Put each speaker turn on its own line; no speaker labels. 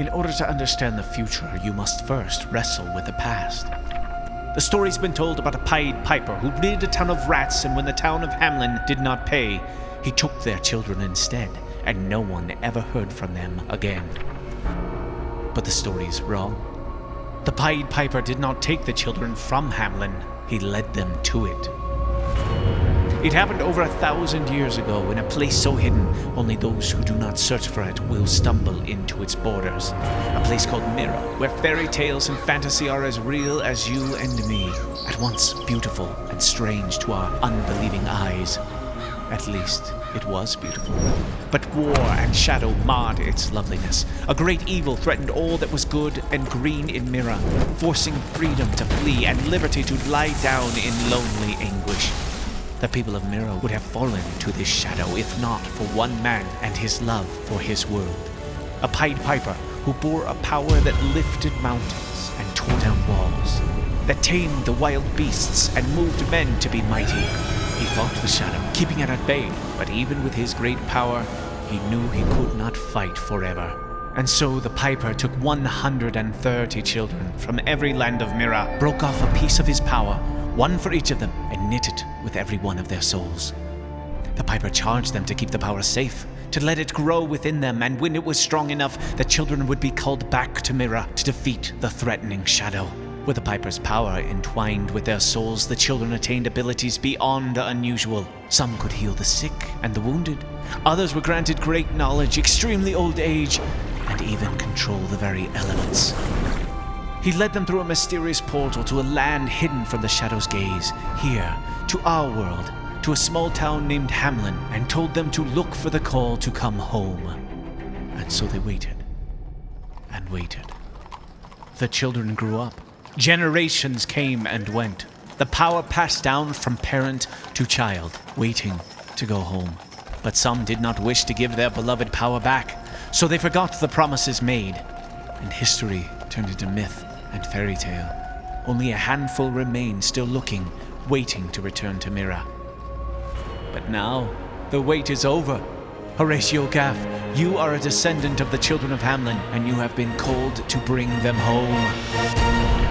In order to understand the future, you must first wrestle with the past. The story's been told about a Pied Piper who rid a town of rats, and when the town of Hamelin did not pay, he took their children instead, and no one ever heard from them again. But the story's wrong. The Pied Piper did not take the children from Hamelin, he led them to it. It happened over 1,000 years ago in a place so hidden, only those who do not search for it will stumble into its borders. A place called Mirror, where fairy tales and fantasy are as real as you and me, at once beautiful and strange to our unbelieving eyes. At least, it was beautiful. But war and shadow marred its loveliness. A great evil threatened all that was good and green in Mirror, forcing freedom to flee and liberty to lie down in lonely anguish. The people of Mirror would have fallen to this shadow if not for one man and his love for his world. A Pied Piper who bore a power that lifted mountains and tore down walls, that tamed the wild beasts and moved men to be mighty. He fought the shadow, keeping it at bay, but even with his great power, he knew he could not fight forever. And so the Piper took 130 children from every land of Mirror, broke off a piece of his power, one for each of them, and knit it with every one of their souls. The Piper charged them to keep the power safe, to let it grow within them, and when it was strong enough, the children would be called back to Mirror to defeat the threatening shadow. With the Piper's power entwined with their souls, the children attained abilities beyond the unusual. Some could heal the sick and the wounded. Others were granted great knowledge, extremely old age, and even control the very elements. He led them through a mysterious portal to a land hidden from the shadow's gaze, here, to our world, to a small town named Hamelin, and told them to look for the call to come home. And so they waited, and waited. The children grew up. Generations came and went. The power passed down from parent to child, waiting to go home. But some did not wish to give their beloved power back, so they forgot the promises made, and history turned into myth and fairy tale. Only a handful remained still looking, waiting to return to Mirror. But now, the wait is over. Horatio Gaph, you are a descendant of the Children of Hamelin, and you have been called to bring them home.